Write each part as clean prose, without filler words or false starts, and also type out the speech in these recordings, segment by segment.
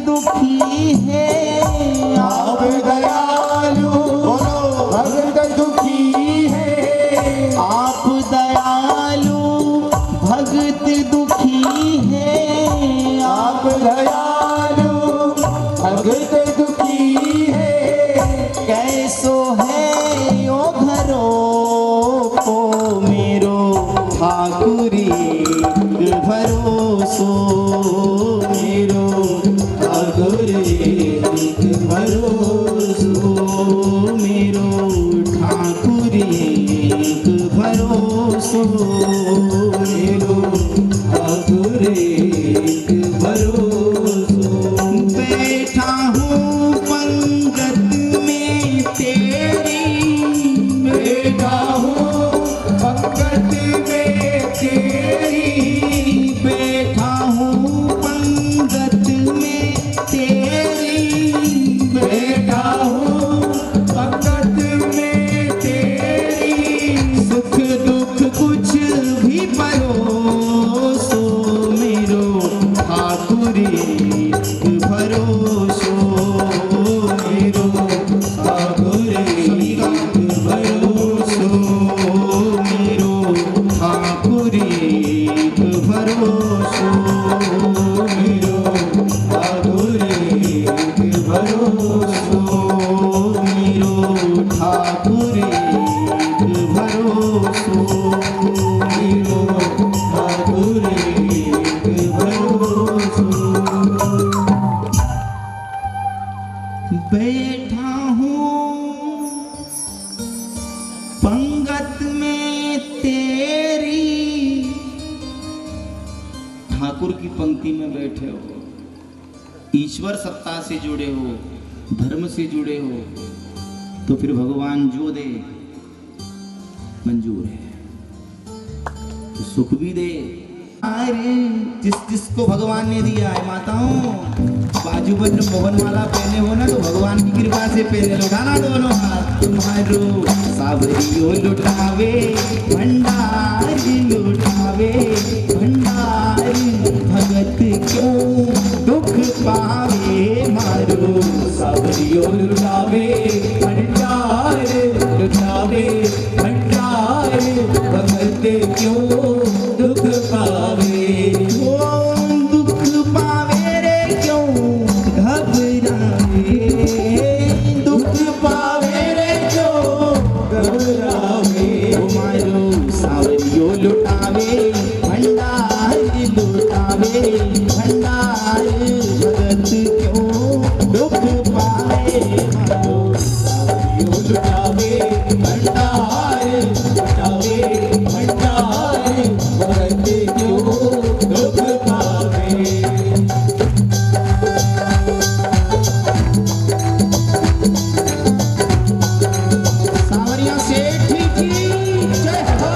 दुखी है आप दयालु, बोलो भगत दुखी है। आप दयालु भगत दुखी है आप दयालु भगत दुखी है। कैसो है यो घरो को मेरो ठाकुरी भरोसो मेरो ठाकुरी भरोसो, मेरो ठाकुरी भरोसो मेरो ठाकुरी भरोसो। बैठा हूँ पंगत में तेरी, बैठा हूँ पंगत में तेरी, बैठा हूँ पंगत में तेरी, बैठा हूँ पंगत में तेरी। सुख दुख कुछ भी परोसो मेरो ठाकुरी भरोसो मेरो ठाकुरी भरोसो मेरो ठाकुरी भरोसो मेरो ठाकुरी भरोसो, मेरो ठाकुरी भरोसो मेरो ठाकुरी भरोसो। बैठा हूँ पंगत में तेरी, ठाकुर की पंक्ति में बैठे हो, ईश्वर सत्ता से जुड़े हो, धर्म से जुड़े हो, तो फिर भगवान जो दे मंजूर है, तो सुख भी दे। अरे जिस जिसको भगवान ने दिया है, माताओं बाजूबंद मोहन माला पहने हो ना, तो भगवान की कृपा से पहने लो, उठाना दोनों हाथ। तुम्हारो सावरियो लुटावे भंडारी, लुटावे भंडारी, भगत क्यों दुख पावे मारो। सावरियो लुटावे भंडार, लुटावे भंडार, भगत क्यों दुख पावे। ओ दुख पावे रे क्यों घबरावे, दुख पावे रे क्यों घबरावे। मारो सावरियो लुटावे भंडार, लुटावे भंडार, भगत क्यों दुख पावे मारो। सावरियो लुटावे भंडार, लुटावे भंडार, भगत क्यों दुख पावे। सावरिया सेठ की जय हो।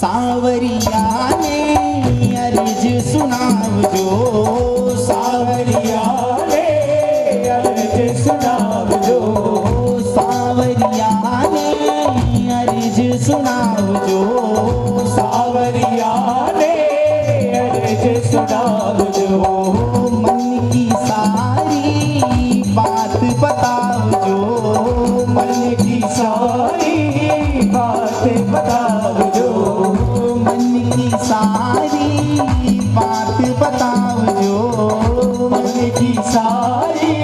सावरिया ने अर्ज सुनाव जो, सावरिया ने अर्ज सुनाव जो, सावरिया ने अर्ज सुनाव जो, सावरिया ने अर्ज सुनाव जो। मन की सारी बात बताओ जो, मन की सारी बात बताओ जो, मन की सारी बात बताओ जो, मन की सारी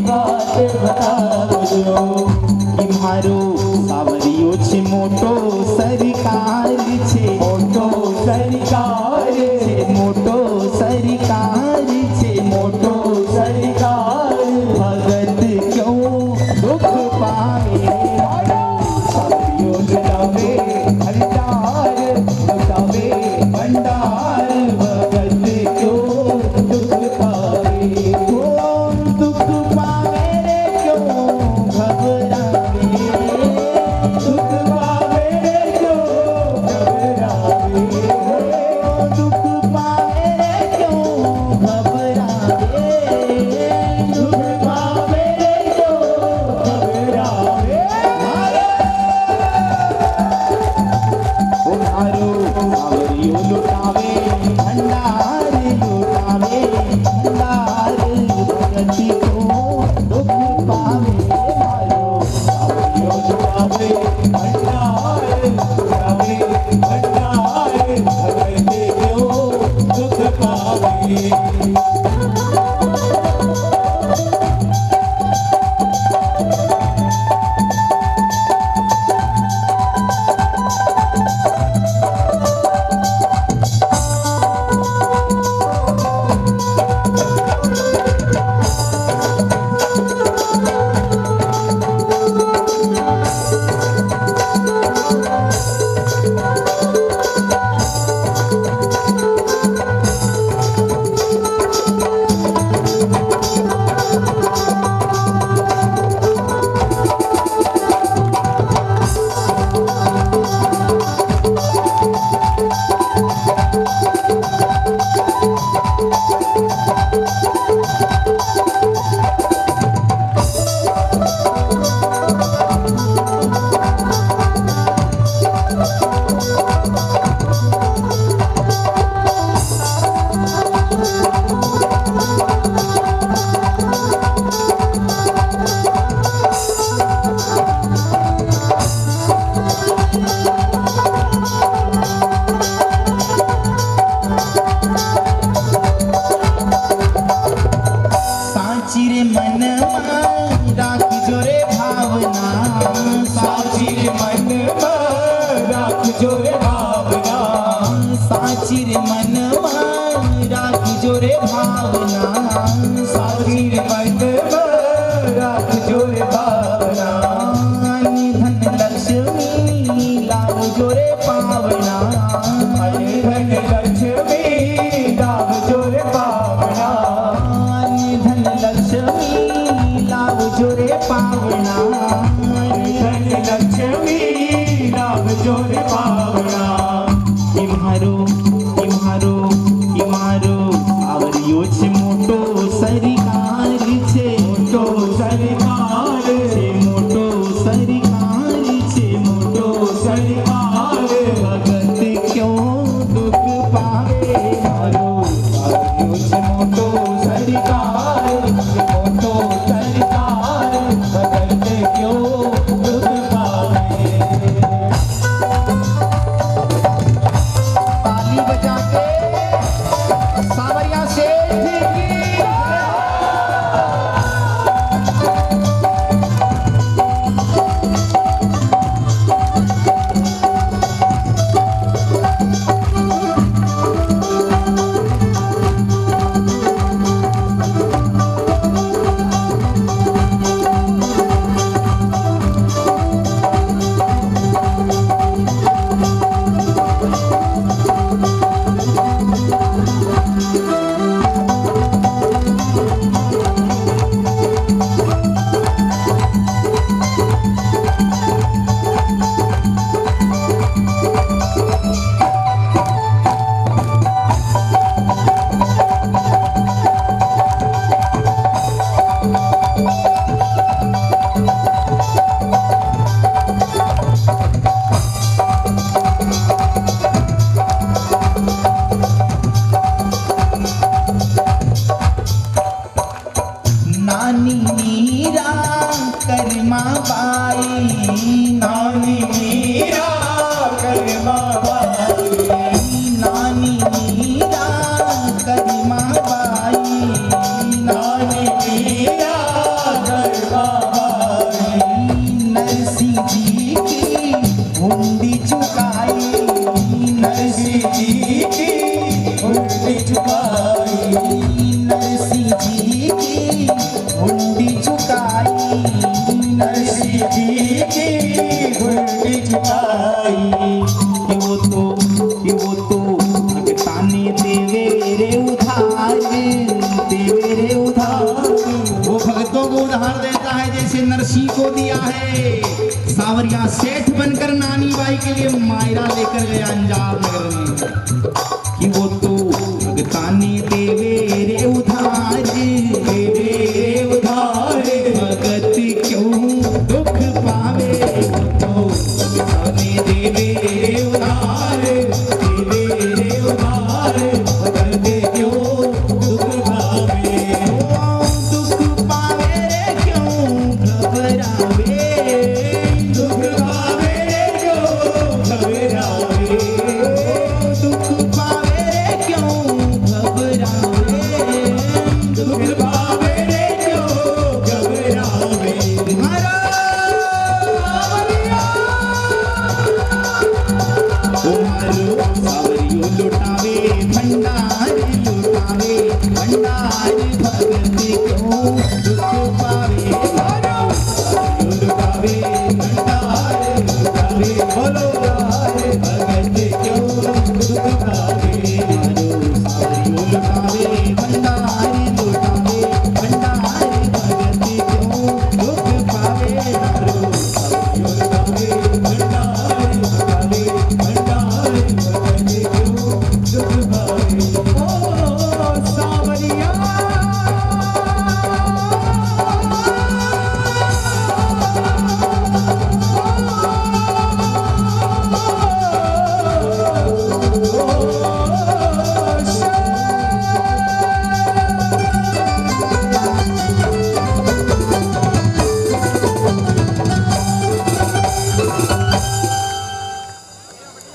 बात बताओ जो। तुम्हारो सावरियो छे मोटो सरकार छे, मोटो सरकार मोटो सरकार छे, राख जोरे भावना साची रे मन राख जोरे भावना साची रे मन राख जोरे भावना साची रे मन राख जोरे भावना धन लक्ष्मी लाभ जोरे पावना धन लक्ष्मी लाभ जोरे पावना धन लक्ष्मी लाभ जोरे पावना धन लक्ष्मी लाभ जोरे पावना इम्हारो इम्हारो इम्हारो आवरियो छे मोटो सरकार छे मोटो सरकार मोटो सरकार छे मोटो सरकार भगत क्यों दुख पावे मारो आवरियो छे मोटो सरकार मोटो सरकार भगत क्यों दुख पावे ताली बजा के सावरिया सेठ की नानी मीरा करमा बाई नानी मीरा करमा बाई नानी मीरा करमा बाई नानी मीरा करमा बाई नरसिंह जी की हुंडी चुकाई नरसिंह जी की हुंडी चुकाई नरसिंह जी की हुंडी चुकाई नरसिंह जी की हुंडी चुकाई कि वो तो भगताने देवे रे उधार देवे रे उधार वो भक्तों को उधार देता है जैसे नरसिंह को दिया है सावरिया सेठ बनकर नानी बाई के लिए मायरा लेकर गया अंजाब नगर में कि वो तो भगताने देवे रे उधार देवे रे उधार भगत क्यों दुख पावे वो तो भगताने देवे रे उधार देवे रे उधार भगत क्यों दुख पावे दुख पावे रे क्यों घबरावे दुख पावे क्यों घबरावे दुख पावे रे क्यों घबरावे दुख पावे क्यों घबरावे तुम्हारा सावरियो लुटावे भंडार लुटावे भंडार भगत क्यों दुख पावे सावरियो लुटावे भंडार लुटावे बोलो भगत क्यों दुख पावे सावरियो लुटावे भंडार लुटावे भंडार भगत क्यों दुख पावे सावरियो लुटावे भंडार लुटावे भंडार भगत क्यों दुख पावे ओ सावरिया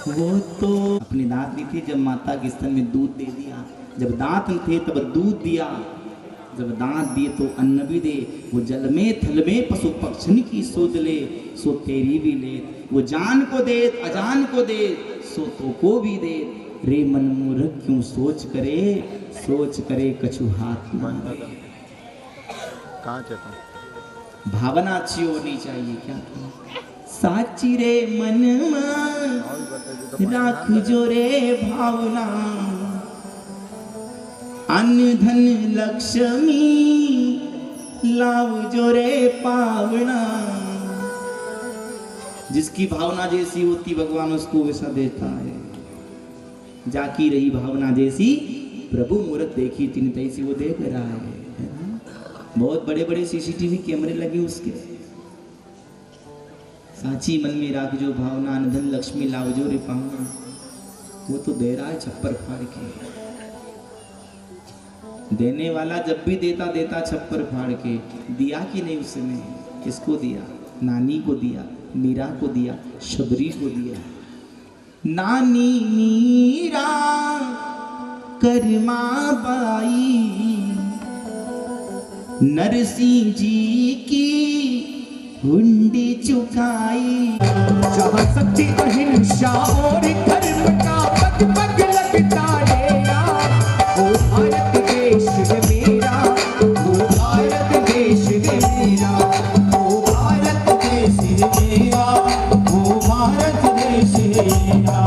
वो तो अपने दांत ली थी जब माता के स्तन में दूध दे दिया जब दांत थे तब दूध दिया जब दांत दिए तो अन्न भी दे। वो जल में थल में पशु पक्षिन की सोच ले, सो तेरी भी ले। वो जान को दे अजान को दे, सो तो को भी दे। रे मन मूर्ख क्यों सोच करे कछु हाथ ना दे। कहाँ चलता भावना अच्छी होनी चाहिए। क्या साची रे मन राख जो रे भावना, अन्न धन लक्ष्मी लाव जो रे पावना। जिसकी भावना जैसी होती भगवान उसको वैसा देता है। जाकी रही भावना जैसी प्रभु मूर्त देखी तीन तैसी वो देख रहा है ना? बहुत बड़े बड़े सीसीटीवी कैमरे लगे उसके। साची मन में राख जो भावना, अन्न धन लक्ष्मी लाव जो रे पावना। वो तो दे रहा है छप्पर फाड़ के। देने वाला जब भी देता छप्पर फाड़ के। दिया कि नहीं उसने? किसको दिया? नानी को दिया, मीरा को दिया, शबरी को दिया। नानी मीरा करमा बाई, नरसिंह जी की हुंडी चुकाई। जहाँ सत्य अहिंसा और धर्म का पग पग लगता डेरा, वो भारत देश है मेरा, वो भारत देश है मेरा, वो भारत देश है मेरा, वो भारत देश है मेरा।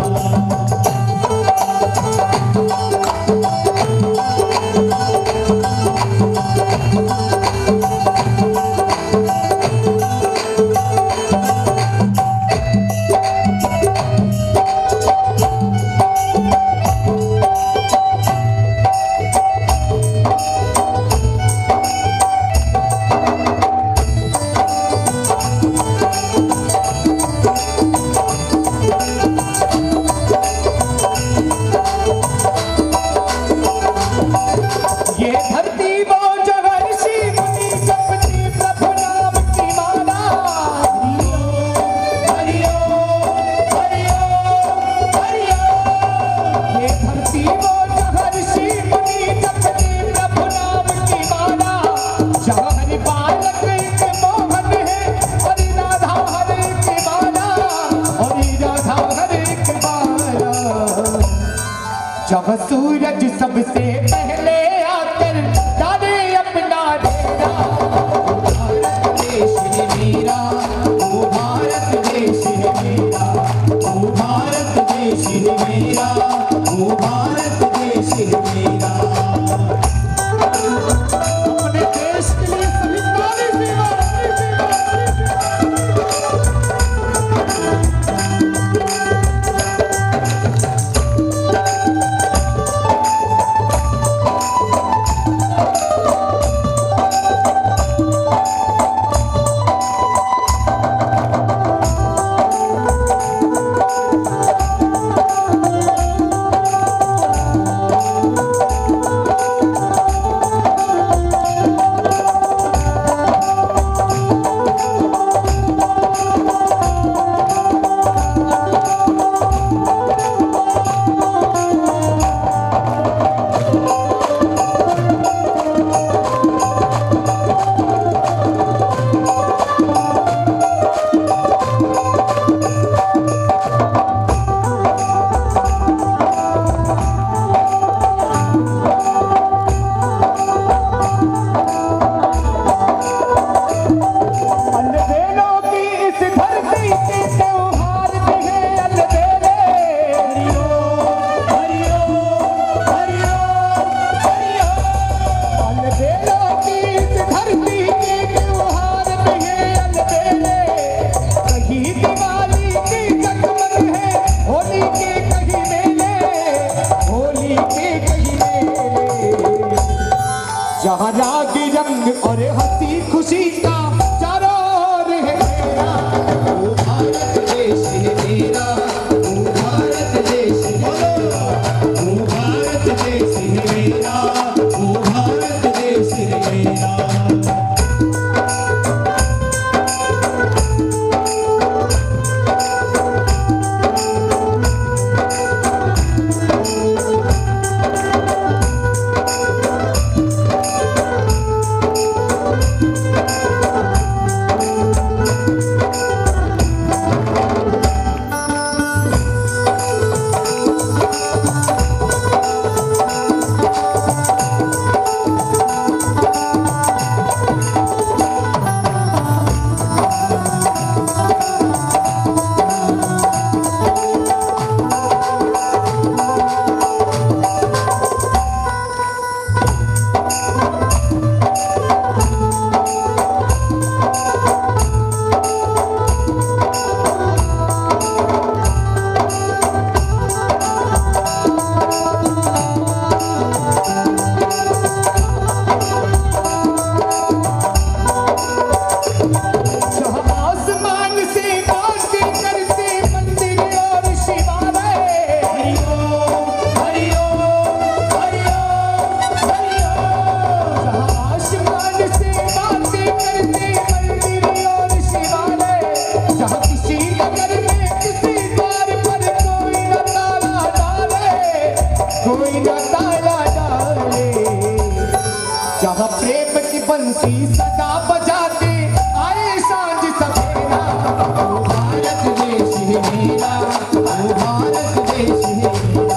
जब सूरज सबसे पहले आकर डाले अपना डेरा, वो भारत देश है मेरा, वो भारत देश है मेरा, वो भारत देश है मेरा, वो भारत देश है मेरा। अपने देश के लिए सभी नारी सेवा। जहाँ राग रंग और हंसी खुशी का चारों ओर है मेरा, वो भारत देश है मेरा, वो भारत देश है मेरा, वो भारत देश है मेरा, वो भारत देश है मेरा। बंसी सदा बजाते आए सांझ सवेरा। ओ भारत देश है मेरा, ओ भारत देश है मेरा,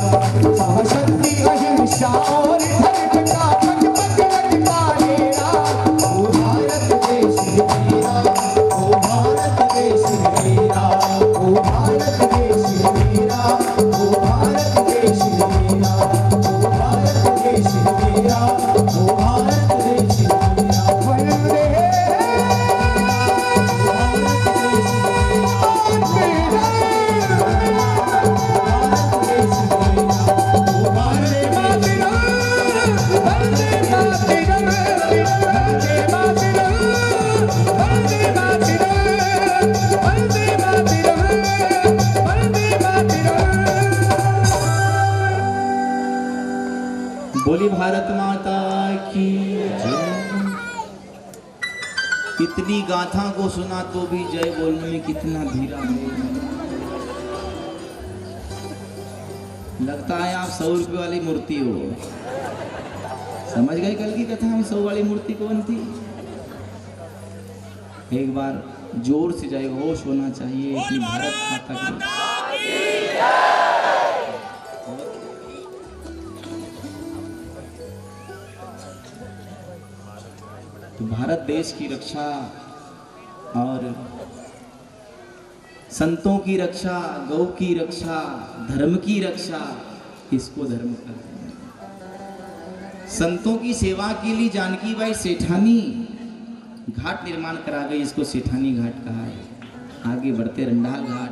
सहशक्ति अहिंसा और धर्म का पग पग लगता डेरा। ओ भारत देश है मेरा, ओ भारत देश है मेरा, ओ भारत देश है मेरा, ओ भारत देश है मेरा, ओ भारत देश है मेरा, ओ भारत देश है मेरा। वंदे बोली भारत माता की जय। इतनी गाथा को सुना तो भी जय बोलने में कितना धीरा है। लगता है आप 100 रुपये वाली मूर्ति हो। समझ गए कल की कथा में 100 वाली मूर्ति कौन थी? एक बार जोर से जय घोष होना चाहिए कि भारत माता की। तो भारत देश की रक्षा और संतों की रक्षा, गौ की रक्षा, धर्म की रक्षा, इसको धर्म कहते हैं। संतों की सेवा के लिए जानकी बाई सेठानी घाट निर्माण करा गई, इसको सेठानी घाट कहा है। आगे बढ़ते रंडाल घाट,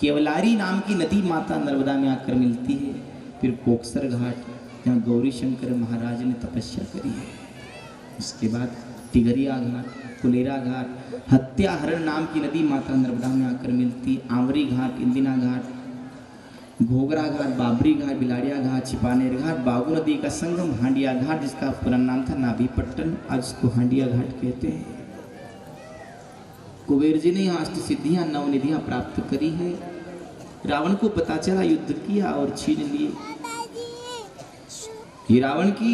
केवलारी नाम की नदी माता नर्मदा में आकर मिलती है। फिर कोकसर घाट, जहाँ गौरी शंकर महाराज ने तपस्या करी है। उसके बाद टिगरिया घाट, कुलेरा घाट, हत्याहरण नाम की नदी माता नर्मदा में आकर मिलती। आंवरी घाट, इंदिना घाट, घोगरा घाट, बाबरी घाट, बिलाड़िया घाट, छिपानेर घाट, बागू नदी का संगम हांडिया घाट, जिसका पुराना नाम था नाभीपट्टन, आज उसको हांडिया घाट कहते हैं। कुबेर जी ने यहाँ अष्ट सिद्धियां, नवनिधियां प्राप्त करी है। रावण को पता चला, युद्ध किया और छीन लिए। ये रावण की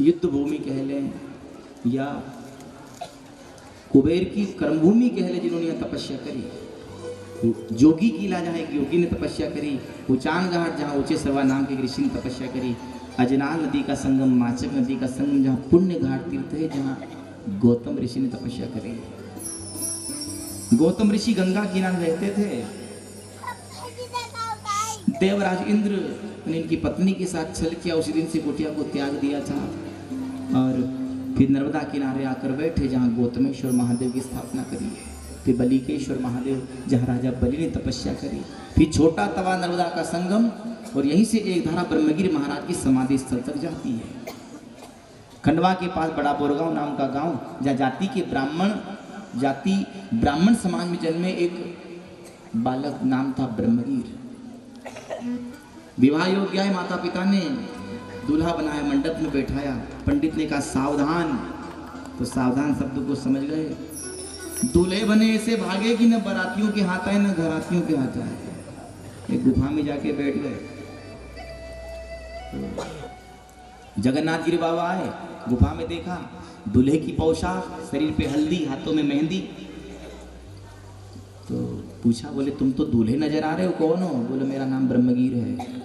युद्ध भूमि कह लें या कुबेर की कर्मभूमि कह लें, जिन्होंने यहाँ तपस्या करी। जोगी किला जहाँ एक योगी ने तपस्या करी, उचान घाट जहाँ ऊंचे सरवा नाम के ऋषि ने तपस्या करी, अजनाल नदी का संगम, माचक नदी का संगम जहाँ पुण्य घाट तीर्थ है, जहाँ गौतम ऋषि ने तपस्या करी। गौतम ऋषि गंगा किनारे रहते थे। देवराज इंद्र ने इनकी पत्नी के साथ छल किया, उसी दिन से कुटिया को त्याग दिया था और फिर नर्मदा किनारे आकर बैठे, जहाँ गौतमेश्वर महादेव की स्थापना करी है। फिर बलिकेश्वर महादेव, जहाँ राजा बलि ने तपस्या करी। फिर छोटा तवा नर्मदा का संगम, और यहीं से एक धारा ब्रह्मगिरी महाराज की समाधि स्थल तक जाती है। खंडवा के पास बड़ा बोरगांव नाम का गांव, जहाँ ब्राह्मण समाज में जन्मे एक बालक, नाम था ब्रह्मगीर। विवाह योग्य है, माता पिता ने दूल्हा बनाया, मंडप में बैठाया। पंडित ने कहा सावधान, तो सावधान शब्द को समझ गए। दूल्हे बने ऐसे भागे कि न बारातियों के हाथ आए न घरातियों के हाथ आए। एक गुफा में जाके बैठ गए। जगन्नाथ गिरी बाबा आए, गुफा में देखा दूल्हे की पोशाक, शरीर पे हल्दी, हाथों में मेहंदी। तो पूछा, बोले तुम तो दूल्हे नजर आ रहे हो, कौन हो? बोले मेरा नाम ब्रह्मगीर है,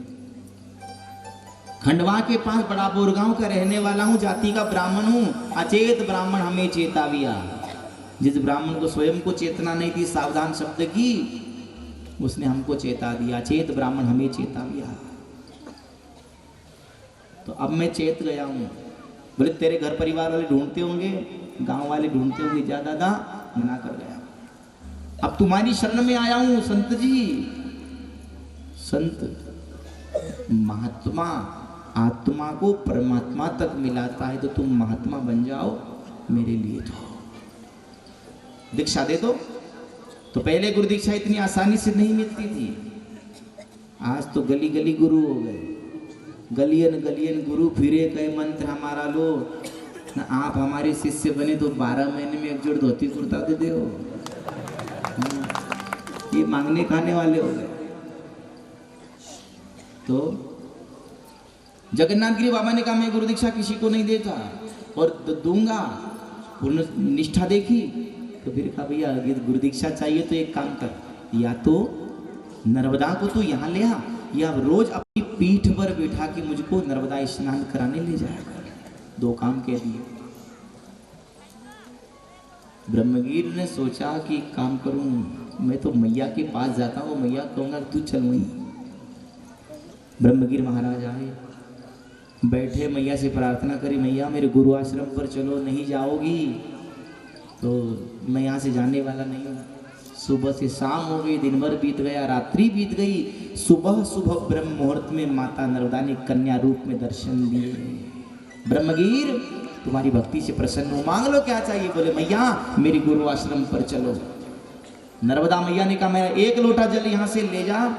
खंडवा के पास बड़ा बोरगांव का रहने वाला हूँ, जाति का ब्राह्मण हूँ। अचेत ब्राह्मण हमें चेताविया। जिस ब्राह्मण को स्वयं को चेतना नहीं थी सावधान शब्द की, उसने हमको चेता दिया। अचेत ब्राह्मण हमें चेताविया। तो अब मैं चेत गया हूँ। बोले तेरे घर परिवार वाले ढूंढते होंगे, गांव वाले ढूंढते होंगे, जा दादा, मना कर गया। अब तुम्हारी शरण में आया हूं संत जी। संत महात्मा आत्मा को परमात्मा तक मिलाता है, तो तुम महात्मा बन जाओ मेरे लिए। तो दीक्षा दे दो। तो पहले गुरु दीक्षा इतनी आसानी से नहीं मिलती थी, आज तो गली गली गुरु हो गए। गलियन गलियन गुरु फिरे कई मंत्र हमारा लो ना। आप हमारे शिष्य बने तो 12 महीने में एक जोड़ धोती कुर्ता दे दे हो। ये मांगने खाने वाले हो गए। तो जगन्नाथ गिरी बाबा ने कहा मैं गुरु दीक्षा किसी को नहीं देता और दूंगा। पूर्ण निष्ठा देखी तो फिर कहा भैया अगर गुरु दीक्षा चाहिए तो एक काम कर, या तो नर्मदा को तू यहाँ ले आ, या रोज अपनी पीठ पर बैठा के मुझको नर्मदा स्नान कराने ले जाएगा। दो काम कह दिए। ब्रह्मगिर ने सोचा कि काम करूं, मैं तो मैया के पास जाता हूँ, मैया कहूँगा तू चल वहीं। ब्रह्मगिर महाराज आए, बैठे, मैया से प्रार्थना करी, मैया मेरे गुरु आश्रम पर चलो। नहीं जाओगी तो मैं यहाँ से जाने वाला नहीं हूँ। सुबह से शाम हो गई, दिन भर बीत गया, रात्रि बीत गई। सुबह सुबह ब्रह्म मुहूर्त में माता नर्मदा ने कन्या रूप में दर्शन दिए। ब्रह्मगिर तुम्हारी भक्ति से प्रसन्न हूँ, मांग लो क्या चाहिए। बोले मैया मेरे गुरु आश्रम पर चलो। नर्मदा मैया ने कहा मैं एक लोटा जल यहाँ से ले जा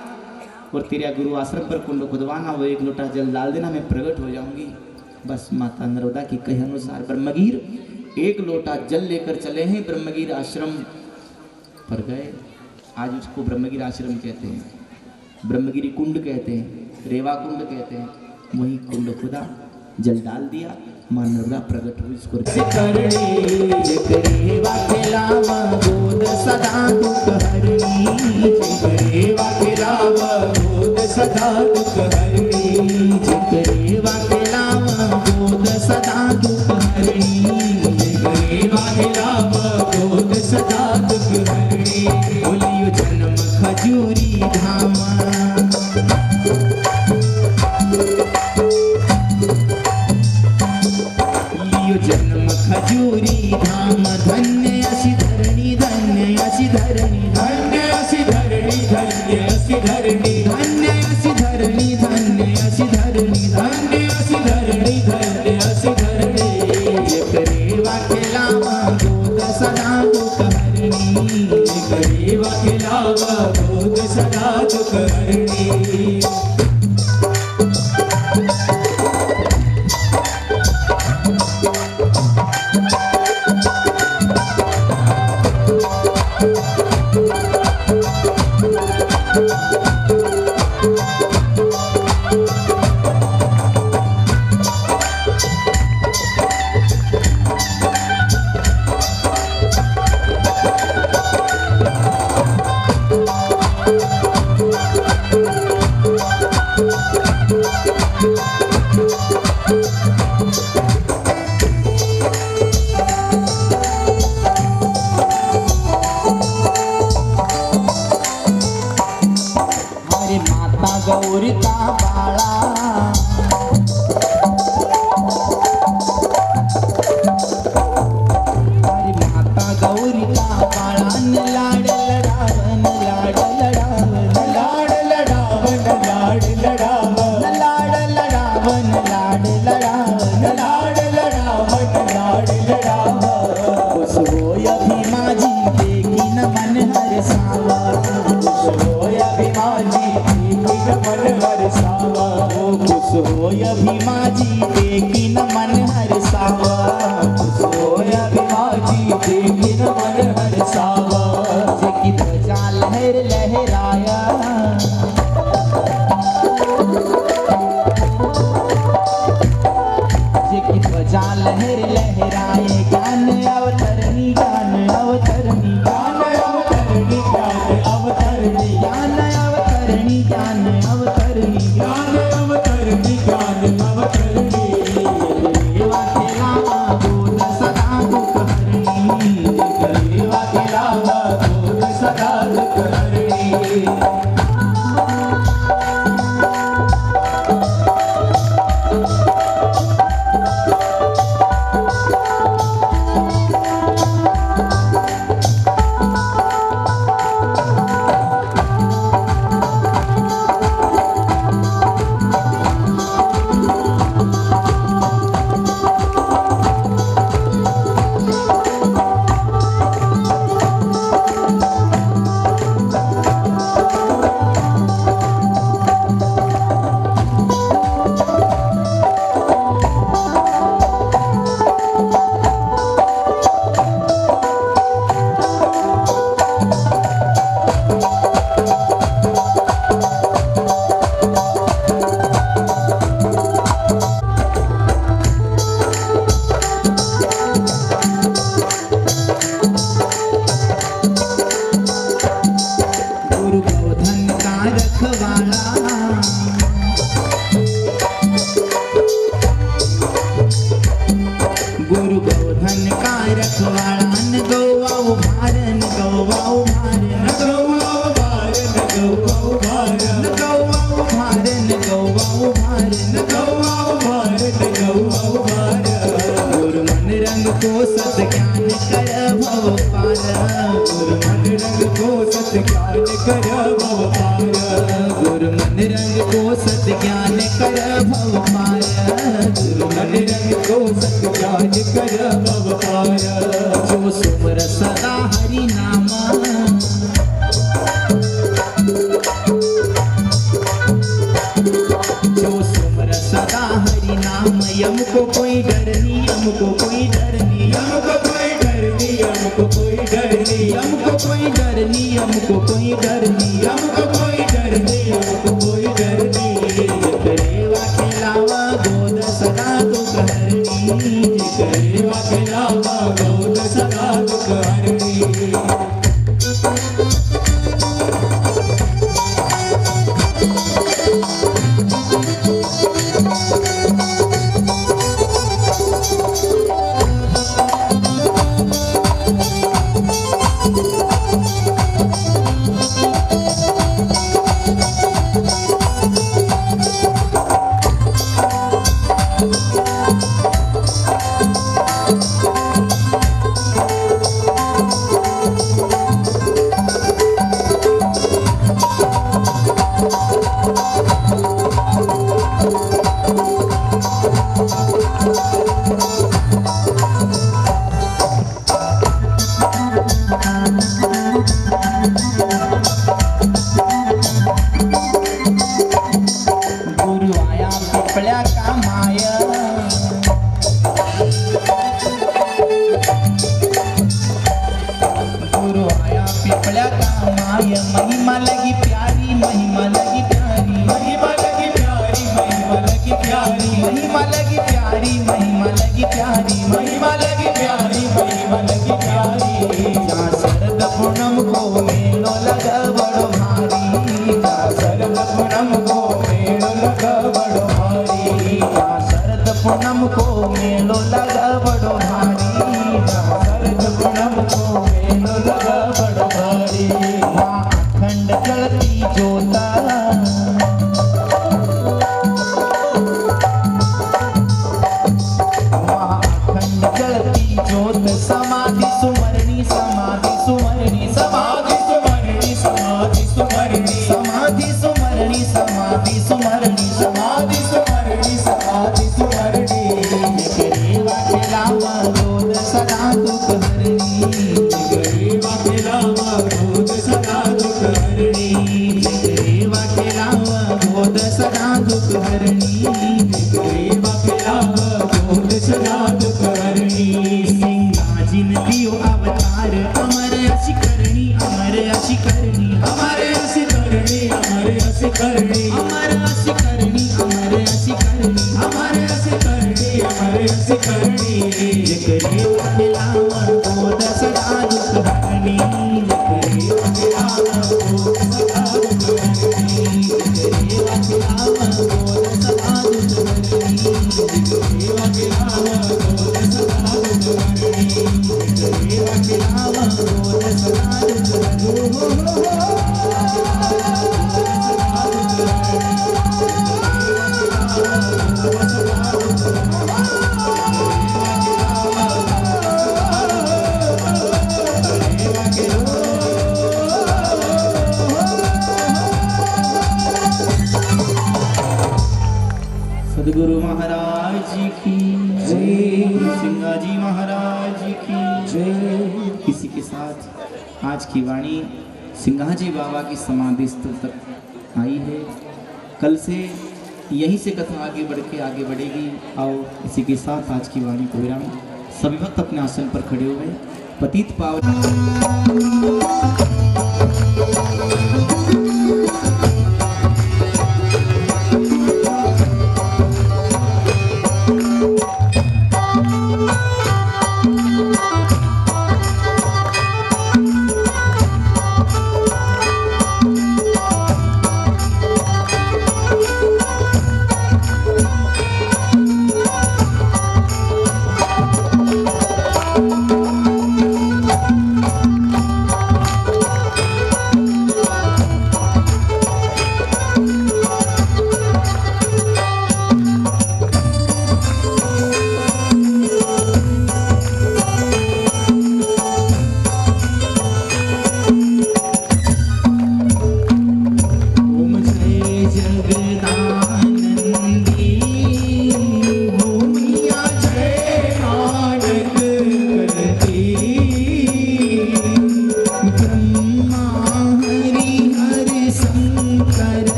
और तेरे गुरु आश्रम पर कुंड खुदवाना, वो एक लोटा जल डाल देना, मैं प्रकट हो जाऊंगी। बस माता नर्मदा की कहे अनुसार ब्रह्मगिर एक लोटा जल लेकर चले हैं, ब्रह्मगिर आश्रम पर गए। आज उसको ब्रह्मगिर आश्रम कहते हैं, ब्रह्मगिरी कुंड कहते हैं, रेवा कुंड कहते हैं। वही कुंड खुदा, जल डाल दिया, मां नर्मदा प्रकट हुई। इसको रेवा के लावा गोद सदा दुख हरणी, रेवा के लावा गोद सदा दुख हरणी, रेवा के लावा गोद सदा दुख हरणी, रेवा के लावा गोद सदा दुख हरणी। बोलियो जन्म खजूरी धामा, जन्म खजूरी धाम, धन्य असी धरणी, धन्य असी धरणी, धन्य असी धरणी, धन्य असी धरणी, धन्य असी धरणी, धन्य असी धरणी, धन्य असी धरणी, धन्य असी धरणी। रेवा के लावा गोद सदा दुख हरणी, रेवा के लावा गोद सदा दुख हरणी। गौरी का बाला, हरी माता गौरी का बाला, लाड लड़ावन, लाड लड़ावन, लाड लड़ावन, लाड लड़ावन, लाड लड़ावन, लाड लड़ावन, लाड लड़ावन, लाड लड़ावन। खुश होय भीमा जी देखी न मन हर सावा, खुश होय भीमा जी मन हर सावा, खुश होय भीमा जी देखी न मन हर सावा, खुश होय भीमा जी देखी न मन हर सावा। जेकी ध्वजा लहर लहराया, जेकी ध्वजा लहर लहराए, ज्ञान अवतरणी, ज्ञान अवतरणी, ज्ञान अवतरणी, ज्ञान अवतरणी, ज्ञान अवतरणी, ज्ञान अवतरणी, ज्ञान अवतरणी, ज्ञान अवतरणी। रेवा के लावा गोद सदा दुख हरणी, रेवा के लावा गोद सदा दुख हरणी। धन का रखवाड़न गौवाऊ भारन गौवाऊ भारन गौवाऊ भारन गौवाऊ भारन गौवाऊ भारन गौवाऊ भारन गौवाऊ भारन गौवाऊ भारन गुरु मन रंग को सत ज्ञान कर भव पार गुरु मन रंग को सत ज्ञान कर भव पार गुरु मन रंग को सत ज्ञान कर भव पार गुरु मन रंग को सत ज्ञान कर भव पार जो सुमर सदा हरि नाम जो सुमर सदा हरि नाम यम को कोई डर नहीं यम को कोई डर नहीं यम को कोई डर नहीं यम को कोई डर नहीं यम को कोई डर नहीं यम को कोई डर नहीं यम को कोई डर नहीं यम को कोई डर नहीं करेवा खिलावा गोद सदा दुख हरनी करेवा खिलावा गोद सदा दुख हरनी महिमा लगी प्यारी महिमा लगी प्यारी महिमा लगी प्यारी महिमा लगी प्यारी महिमा लगी प्यारी महिमा लगी प्यारी महिमा लगी प्यारी महिमा लगी प्यारी जहाँ शरद पूनम को मेलो लगा बड़ो भारी जहाँ शरद पूनम को मेलो लगा बड़ो भारी जहाँ शरद पूनम को मेलो लगा बड़ो भारी जहाँ शरद पूनम को मेलो लगा बड़ो भारी अखंड जलती ज्योता अखंड जलती ज्योत समाधि सुमरणी समाधि सुमरणी समाधि सुमरणी समाधि सुमरणी समाधि सुमरणी समाधि सुमरणी समाधि सुमरणी समाधि सुमरणी गरीबा खिलावा गोद सदा दुख हरणी गरीबा खिलावा गोद सदा दुख हरणी गरीबा खिलावा गोद सदा दुख हरणी गरीबा खिलावा गोद सदा दुख हरणी सिंगा जिन दियो अवतार अमर असी करणी अमर असी करणी अमर असी करणी अमर असी करणी अमर असी करणी अमर असी करणी अमर असी करणी अमर असी करणी गरीबा खिलावा गोद सदा दुख हरणी गरीबा खिलावा गोद सदा दुख हरणी गरीबा खिलावा गोद सदा दुख हरणी गरीबा खिलावा गोद सदा दुख हरणी गरीबा खिलावा गोद सदा दुख सदगुरु महाराज की जय सिंगा जी महाराज की जय। इसी के साथ आज की वाणी सिंगाजी बाबा की समाधि स्थल तक आई है। कल से यहीं से कथा आगे बढ़ के आगे बढ़ेगी। और इसी के साथ आज की वाणी को विराम। सभी भक्त अपने आसन पर खड़े हुए पतित पावन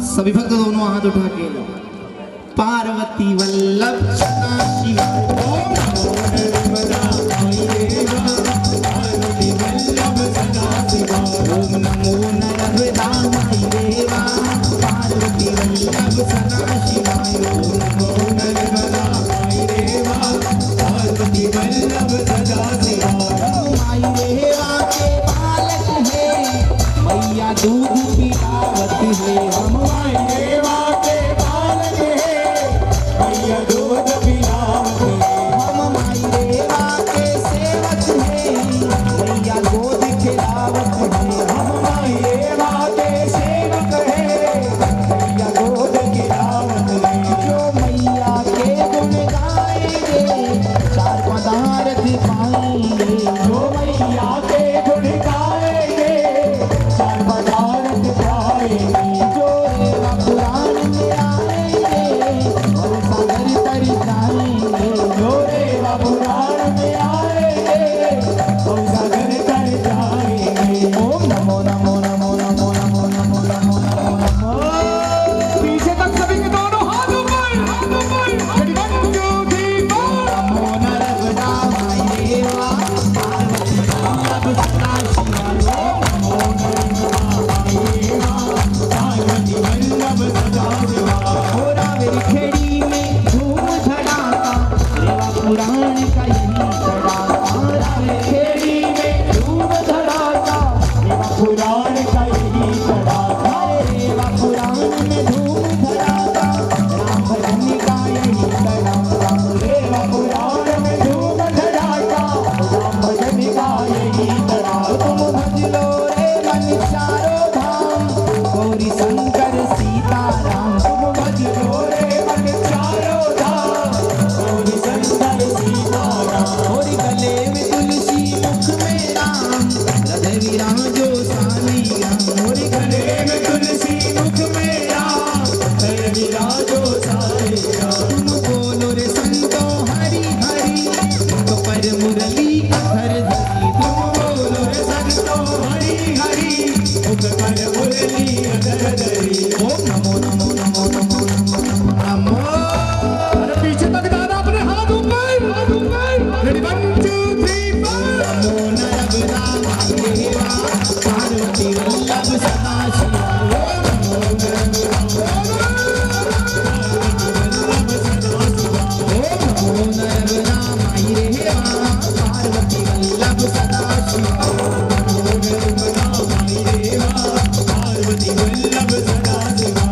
सभी भक्त दोनों हाथ उठा के पार्वती वल्लभ सदा शिवा ओम नमो नर्मदा आई देवा पार्वती वल्लभ सदा शिवा ओम नमो नर्मदा आई देवा पार्वती वल्लभ सदा शिवा ओम नमो नर्मदा आई देवा पार्वती वल्लभ सदा शिवा आई देवा के बालक है मैया दूध पिलावत है हम आई देवा के बालक है मैया दूध पिलावत है हम आई देवा के सेवक है मैया गोद खिलावत है हम आई देवा के सेवक है मैया गोद खिलावत है जो मैया के गुण गाएंगे चार पदार्थ पाएंगे जो मैया के गुण गाएंगे चार पदार्थ पाएंगे जो रेवा पुराण में आएंगे और सागर तर जाएंगे जो रेवा पुराण में आएंगे और सागर तर जाएंगे ओम नमो नमो नमो नमो नमो नमो नमो नमो नमो पीछे तक सभी के दोनों हाथ ऊपर Ready, 1 2 3 4 नमो नर्मदा माई देवा पार्वती वल्लभ सदा शिवा नमो नर्मदा माई देवा पार्वती वल्लभ सदा शिवा होरा मेरी खेड़ी में धूम धड़ाका रेवा पुराण का यही तड़ाका होरा मेरी खेड़ी में धूम धड़ाका रेवा पुराण का यही तड़ाका रेवा पुराण में धूम धड़ाका राम भजन का यही तड़ाका रेवा पुराण में धूम धड़ाका राम भजन का यही तड़ाका तुम भज लो रे मन चारों धाम गौरी शंकर सीताराम तुम भज लो रे मन चारों धाम गौरी शंकर सीताराम और गले में तुलसी मुख में राम हृदय विराजो सानी राम और गले में तुलसी मुख में राम हृदय विराजो सानी राम तुम बोलो रे संतो हरि हरि मुख पर मुरली अधर धरी तुम बोलो रे संतो हरि हरि मुख पर मुरली अधर धरी ओम नमो नमो नमो नमो नमो नमो नमो अरे पीछे तक दादा अपने हाथ ऊपर Ready, 1 2 3 4 नमो नर्मदा माई देवा पार्वती वल्लभ सदा शिवा ओम नमो नर्मदा ओम नमो नर्मदा माई देवा पार्वती वल्लभ सदा शिवा ओम नमो नर्मदा माई देवा पार्वती वल्लभ सदा शिवा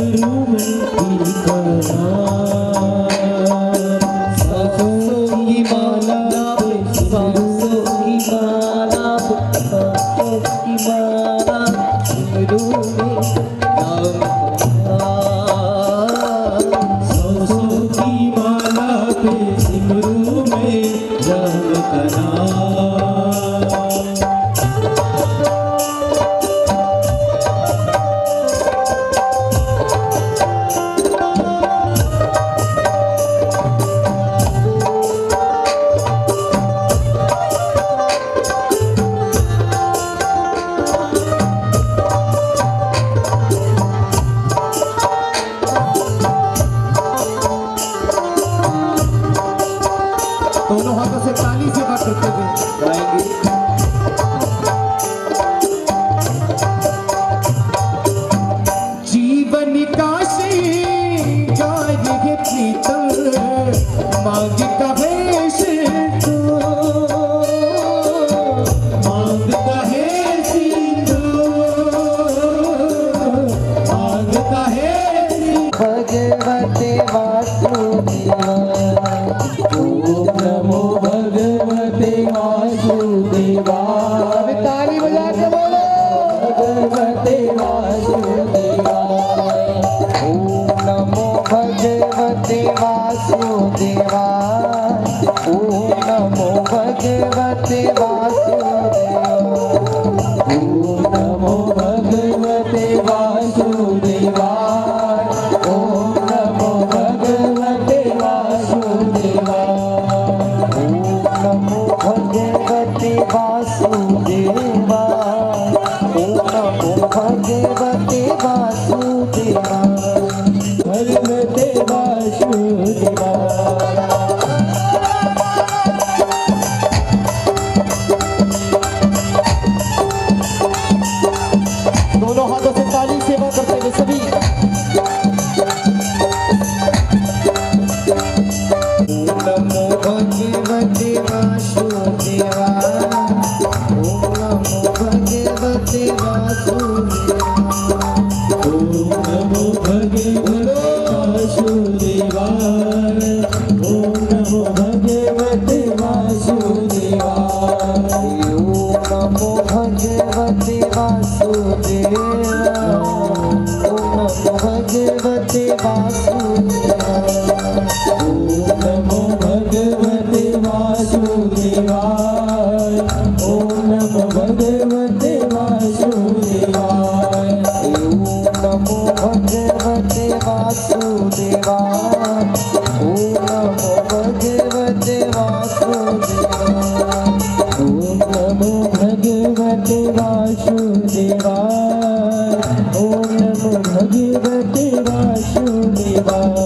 सिमरू में तेरी सांसों की माला पे सांसों की माला पे सांसों की माला सिमरू में नाम सांसों की माला पे सिमरू में राम का नाम। दोनों हाथों से ताली से बात करते हुए गाएंगे। जीवन का श्रृंगार है प्रीतम मांग का वेश तो मांग का है सिंदूर मांग का है भगवते वासुदेवाय नमो भगवते वासुदेवाय। ताली बजा के बोलो भगवते वासुदेवाय। ओम नमो भगवते वासुदेवाय। ओम नमो भगवते वासुदेवाय। ओम नमो भगवते वासुदेवाय। ओम नमो भगवते वासुदेवाय। नमो भगवते वासुदेवाय। ओम नमो भगवते वासुदेवाय। भगवते वासुदेवाय। दोनों हाथों से ताली सेवा करते हुए सभी नमो भगवते वासुदेवाय। ओम नमो भगवते वासुदेवाय। ओम नमो भगवते वासुदेवाय। ओम नमो भगवते वासुदेवाय। ओम नमो भगवते वासुदेवाय। ओम नमो भगवते वासुदेवाय। ओम नमो भगवते वासुदेवाय। ओम नमो भगवते वासुदेवाय। ओम नमो भगवते वासुदेवाय।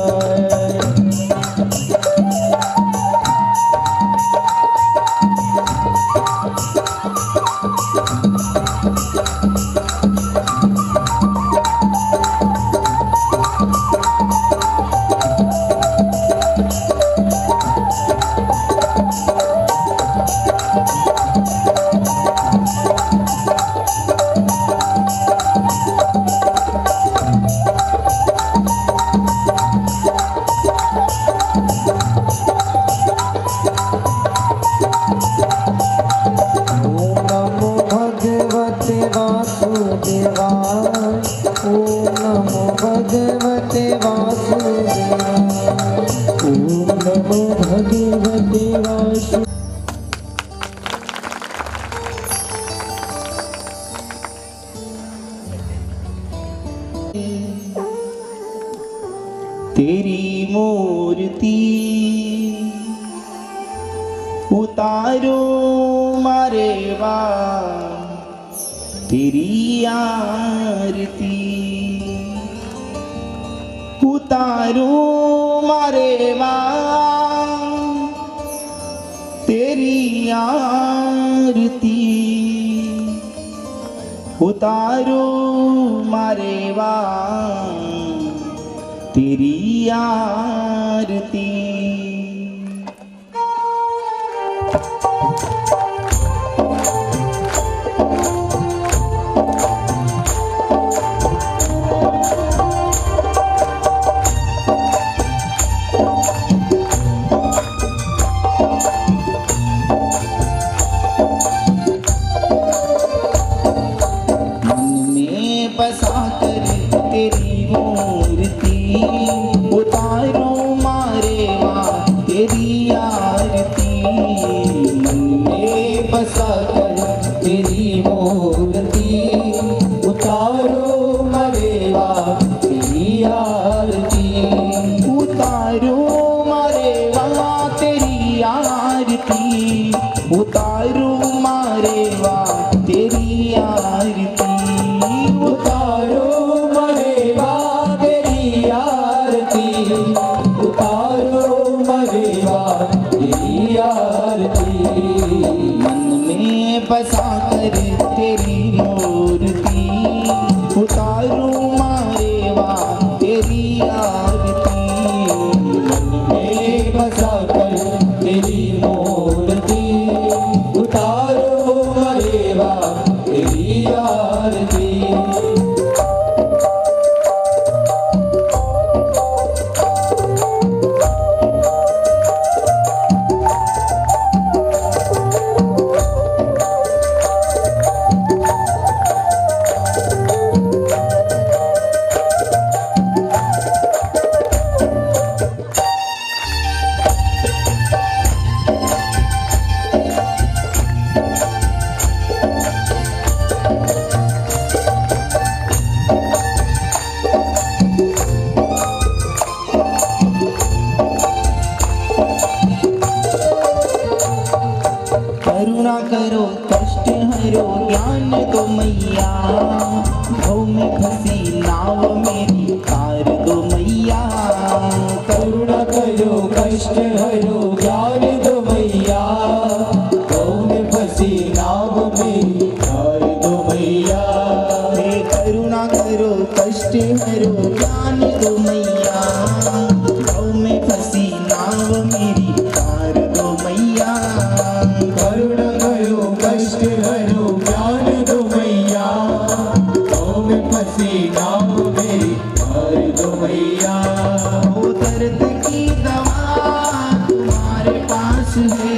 ओम नमो भगवते वासुदेवाय। ओम नमो भगवते वासुदेवाय। ओम नमो भगवते वासुदेवाय। तेरी मूर्ति उतारो मारे बा तेरी आरती उतारो मारे बा तेरी आरती उतारो मारे बा तेरी आरती। तेरी आरती, मन में बसा कर तेरी मूर्ति, उतारो देवा तेरी आरती। करुणा करो कष्ट हरो ज्ञान दो मैया, भव में फंसी नाव मेरी तार दो मैया। करुणा करो कष्ट हरो ज्ञान दो मैया, भव में फंसी नाव मेरी तार दो मैया। हे करुणा करो कष्ट हरो ज्ञान दो मैया, भव में फंसी नाव मेरी तार दो मैया। करुणा करो कष्ट हरो ज्ञान दो मैया, भव में फंसी नाव मेरी तार दो मैया। ओ दर्द की दवा तुम्हारे पास है,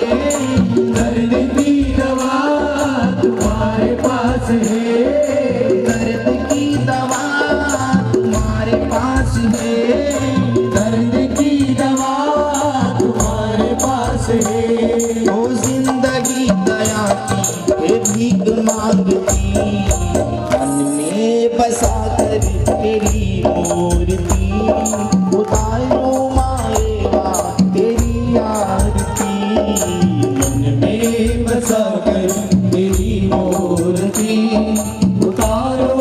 दर्द की दवा तुम्हारे पास है, दर्द की दवा तुम्हारे पास है, दर्द की दवा तुम्हारे पास है। ओ जिंदगी दया की ये भीख मांगती, मन में बसा कर तेरी मूर्ति, उतारो माएवा तेरी आरती, मन में बसा कर तेरी मूर्ति, उतारो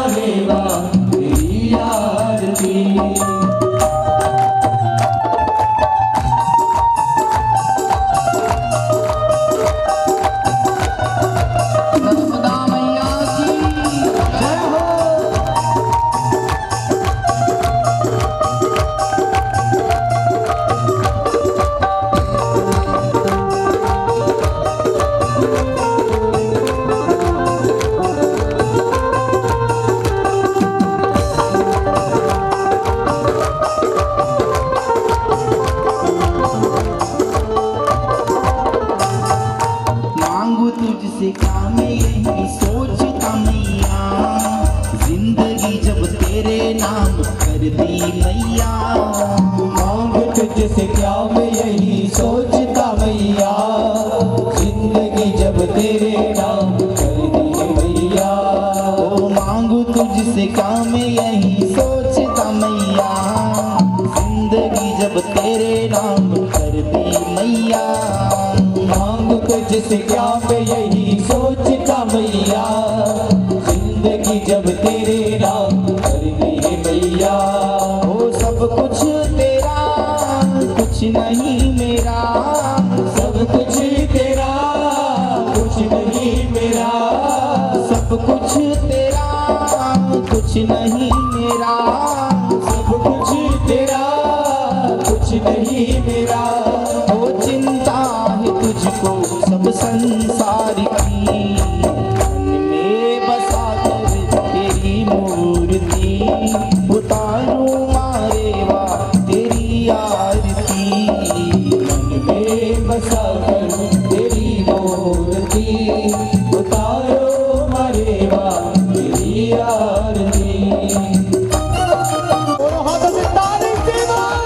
देवा तेरी आरती। नर्मदा मैया की जय हो। मांगू तुझसे क्या मैं यही सोचता मैया, जिंदगी जब तेरे नाम कर दी मैया। मांग तुझसे क्या मैं यही सोचता मैया, जिंदगी जब तेरे नाम कर दी मैया। ओ मांगू तुझसे क्या मैं यही सोचता मैया, जिंदगी जब तेरे नाम कर दी मैया। मांग तुझसे क्या मैं यही सोचता मैया, जिंदगी जब तेरे नाम कर दी मैया। ओ सब कुछ तेरा कुछ नहीं मेरा, सब कुछ तेरा कुछ नहीं मेरा, सब कुछ तेरा कुछ नहीं मेरा, सब कुछ तेरा कुछ नहीं मेरा। ओ चिंता है तुझको सब संसार की, मन में बसा कर तेरी मूर्ति, उतारू मारेवा तेरी आरती, मन में बसा कर तेरी मूर्ति, उतारो मरेवा तेरी आरती। और हाथ से ताली दीवार।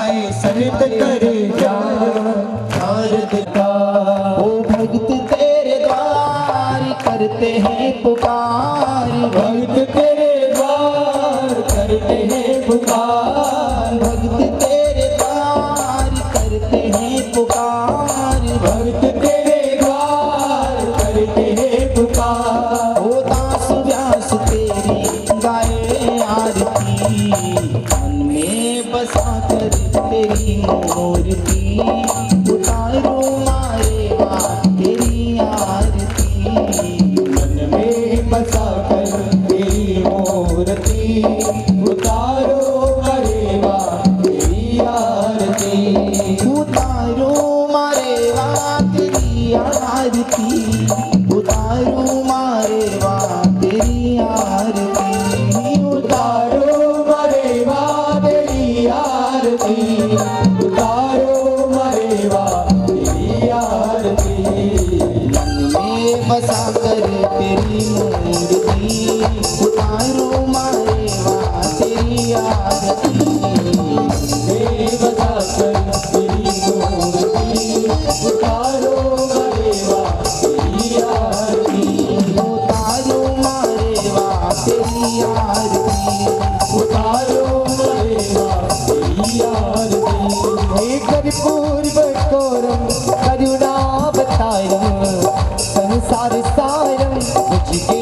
आए सरित करे आरती का। ओ भक्त तेरे द्वार करते हैं पुकार, भक्त तेरे द्वार करते हैं पुकार, भक्त तेरे द्वार करते हैं पुकार, भक्त तेरे द्वार करते हैं पुकार। ओ दास व्यास तेरी गाए आरती, मन में बसा कर तेरी मूर्ति, उतारो मारे माँ तेरी आरती, मन में बसा कर तेरी मूर्ति, उतारो मरेवा तेरी आरती, उतारो मारे माँ तेरी आरती, उतारो मारे माँ तेरी आरती, उतारो मरेवा तेरी आरती, उतारो मरेवा तेरी आरती। मन में बसा कर तेरी मूर्ति, उतारो मारे माँ तेरी आरती, में बसा कर तेरी मूर्ति, उतारो मरेवा तेरी आरती, उतारो मारे माँ तेरी आरती, उतारो मरेवा तेरी आरती। हे कर्पूर बटोरम करुणावतारम संसार सारम मुझके